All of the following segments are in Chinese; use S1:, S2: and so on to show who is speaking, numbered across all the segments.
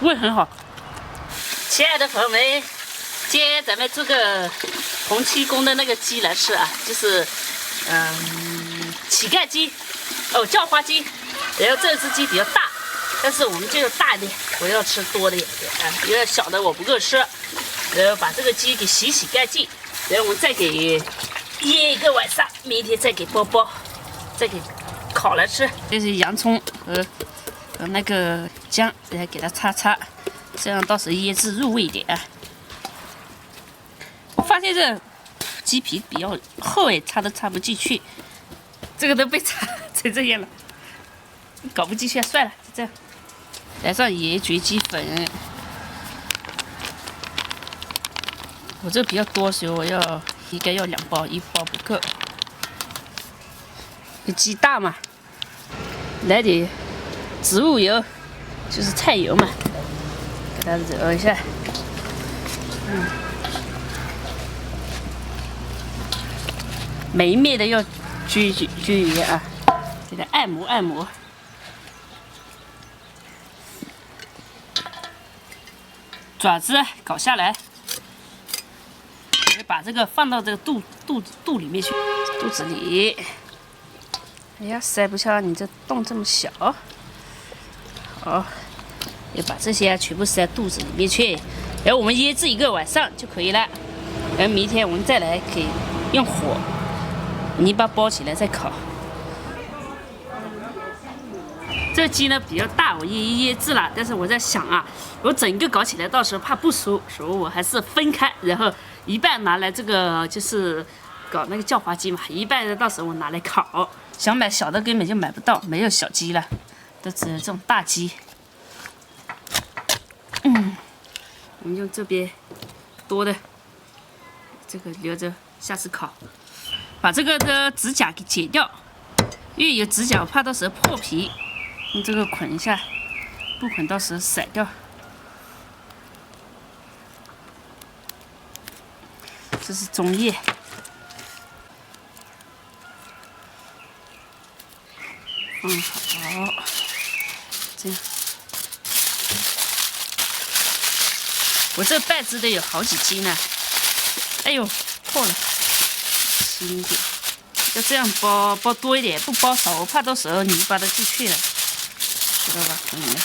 S1: 味很好。亲爱的朋友们，今天咱们做个洪七公的那个鸡来吃啊，就是乞丐鸡，叫花鸡。然后这只鸡比较大，但是我们就要大一点，我要吃多的一点啊，因为小的我不够吃。然后把这个鸡给洗干净，然后我们再给腌一个晚上，明天再给包，再给烤来吃。这是洋葱和那个姜，然后给它擦，这样到时候腌制入味一点啊。我发现这鸡皮比较厚哎，擦都擦不进去，这个都被擦成这样了，搞不进去啊，算了，就这样。来上盐焗鸡粉，我这比较多，所以我应该要2包，1包不够。鸡大嘛，来点植物油，就是菜油嘛，给它揉一下，每一面的要均匀啊，给它按摩。爪子搞下来，把这个放到这个肚里面去，肚子里。哎呀，塞不下，你这洞这么小。好，要把这些全部塞肚子里面去，然后我们腌制1个晚上就可以了。然后明天我们再来给用火泥巴包起来再烤。这鸡呢比较大，我腌制了，但是我在想啊，我整个搞起来到时候怕不熟，所以我还是分开，然后一半拿来这个就是搞那个叫花鸡嘛，一半到时候我拿来烤。想买小的根本就买不到，没有小鸡了，都只有这种大鸡。我们用这边多的这个留着下次烤，把这个的指甲给剪掉，因为有指甲我怕到时候破皮。用这个捆一下，不捆到时候散掉。这是中叶，好，这样。我这半只的有好几斤呢，哎呦，破了，轻一点。要这样包多一点，不包少，我怕到时候泥巴都进去了。知道吧？可以了，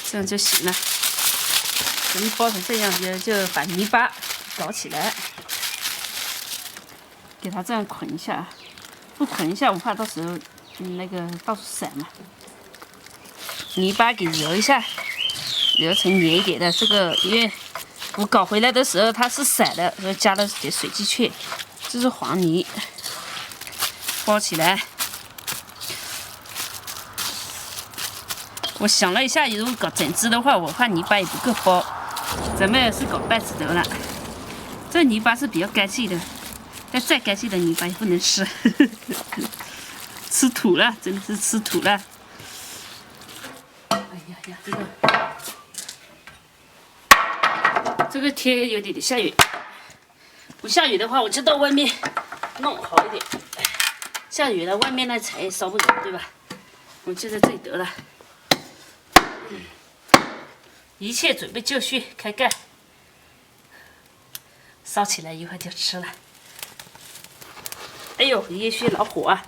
S1: 这样就行了。咱们包成这样，就把泥巴搞起来，给它这样捆一下，不捆一下，我怕到时候那个到处散嘛。泥巴给揉一下，揉成黏一点的。这个因为我搞回来的时候它是散的，然后加了点水进去。这是黄泥，包起来。我想了一下，如果搞整只的话，我怕泥巴也不够包。咱们是搞半只头了，这泥巴是比较干净的，但再干净的泥巴也不能吃，吃土了，真的是吃土了。哎呀，这个天有点下雨。不下雨的话，我就到外面弄好一点。下雨了，外面那柴也烧不着，对吧？我就在这里得了。一切准备就绪，开盖，烧起来一会儿就吃了。哎呦，烟熏老火啊！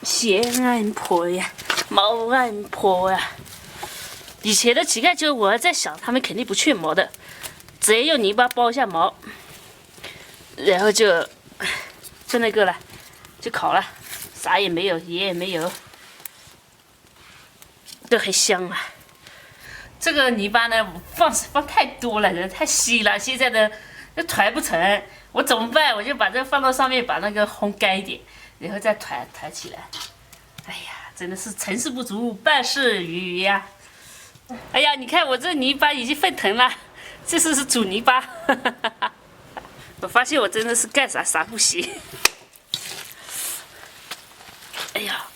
S1: 先按破呀，毛按破呀。以前的乞丐就我在想，他们肯定不去毛的，直接用泥巴包一下毛。然后就那个了，就烤了，啥也没有，盐也没有，都很香啊。这个泥巴呢，放太多了，人太稀了，现在的都团不成。我怎么办？我就把这个放到上面，把那个烘干一点，然后再团起来。哎呀，真的是成事不足败事余呀！哎呀，你看我这泥巴已经沸腾了，这是煮泥巴。我发现我真的是干啥不行。哎呀，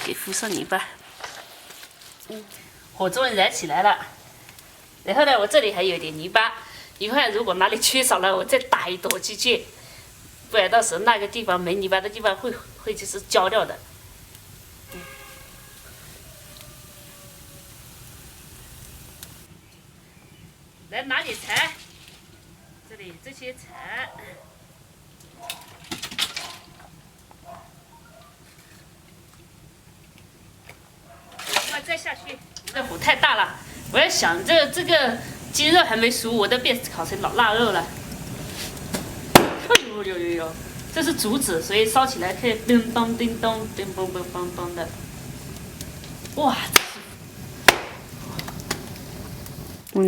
S1: 给敷上泥巴。火终于燃起来了。然后呢，我这里还有点泥巴，一会儿如果哪里缺少了，我再打一朵进去，不然到时候那个地方没泥巴的地方会会就是焦掉的。来拿点菜，这里这些菜。再下去，这火太大了。我在想，这个鸡肉还没熟，我都变烤成老腊肉了。哎呦！这是竹子，所以烧起来可以叮当叮当叮咚咚咚咚的。哇！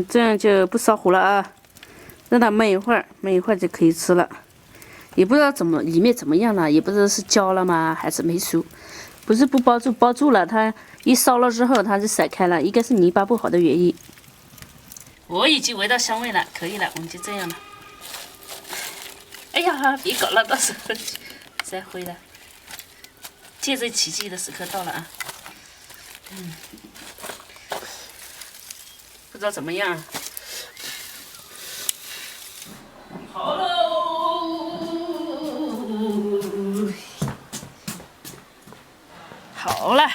S1: 这样就不烧糊了啊，让它焖一会儿，就可以吃了。也不知道里面怎么样了，也不知道是焦了吗，还是没熟。不是不包住，包住了，它一烧了之后它就散开了，应该是泥巴不好的原因。我已经闻到香味了，可以了，我们就这样了。哎呀，别搞了，到时候再回来。见证奇迹的时刻到了啊！不知道怎么样。好喽，好了。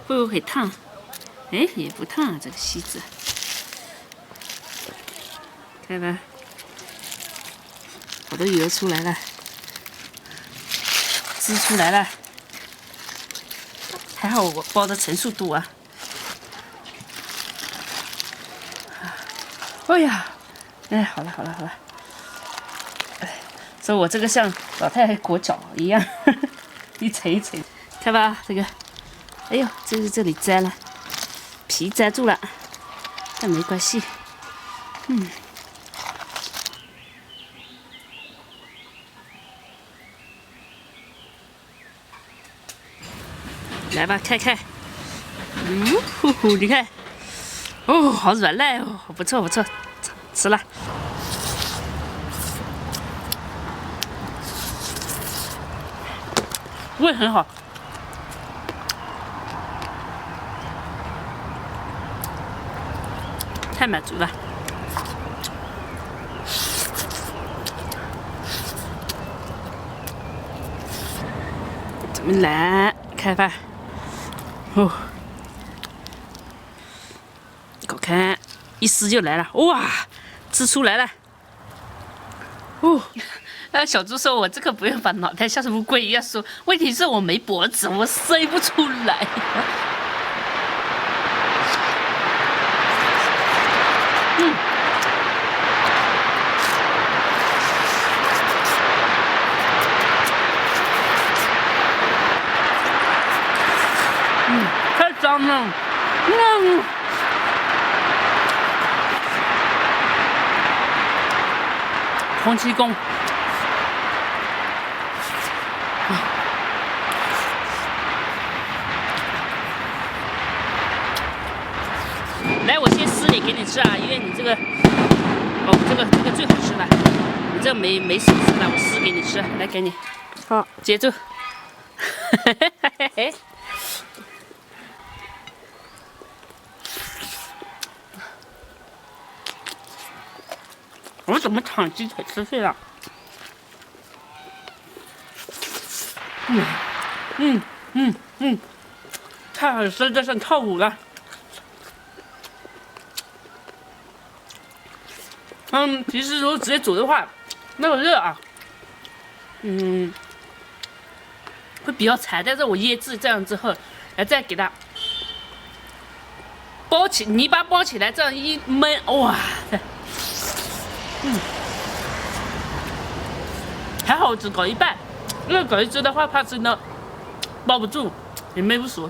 S1: 会不会烫？哎，也不烫啊，这个锡纸。看吧，好多油出来了，汁出来了。还好我包的成熟度啊。哎呀，哎，好了。哎，所以我这个像老太太裹脚一样，一层一层。看吧，这个，哎呦，这里摘了，皮摘住了，但没关系。来吧，看看。你看，哦，好软烂哦，不错，吃了。味很好。太满足了。咱们来开饭。哦，搞看，一撕就来了，哇，汁出来了。哦，小猪说：“我这个不用把脑袋像乌龟一样缩，问题是我没脖子，我塞不出来。”太脏了。洪七公。来，我先撕点给你吃啊，因为你这个，这个最好吃了，你这没什么吃的，我撕给你吃，来给你，好，接住。我怎么抢鸡腿吃碎了？太好吃，这上跳舞了。其实如果直接煮的话，那个热啊，会比较柴。但是我腌制这样之后，再给它包起泥巴包起来，这样一焖，哇！还好我只搞一半，因为搞一只的话，怕真的包不住，也焖不熟。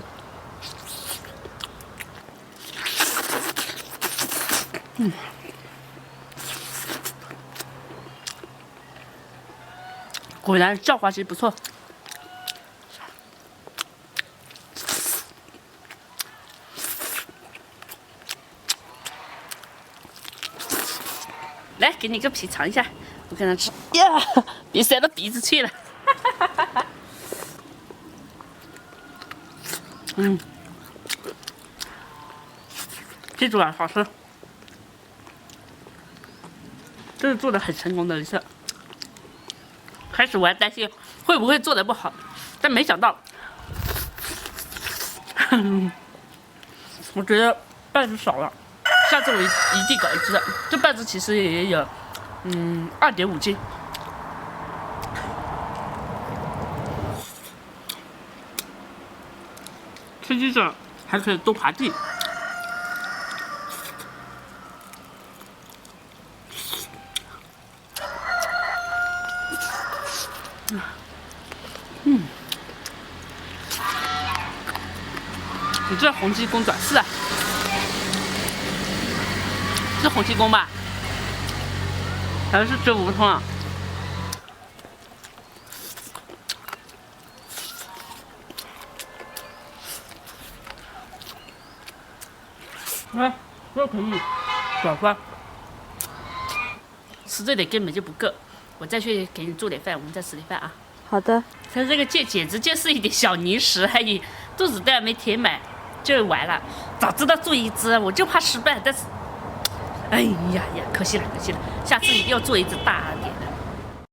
S1: 果然叫花鸡不错。来，给你个皮尝一下，我跟他吃呀，别塞到鼻子去了。记住了，好吃。这是做的很成功的一次。开始我还担心会不会做的不好，但没想到，我觉得半只少了，下次我一定搞一只。这半只其实也有，2.5斤。吃鸡爪还可以多爬地。你这红鸡公爪是啊，是红鸡公吧？还是这无通啊？这可以转发，吃这点根本就不够，我再去给你做点饭，我们再吃点饭啊。
S2: 好的。
S1: 它这个简直就是一点小零食而已，肚子都还没填满就完了。早知道做一只，我就怕失败，但是，哎呀呀，可惜了，下次一定要做一只大点。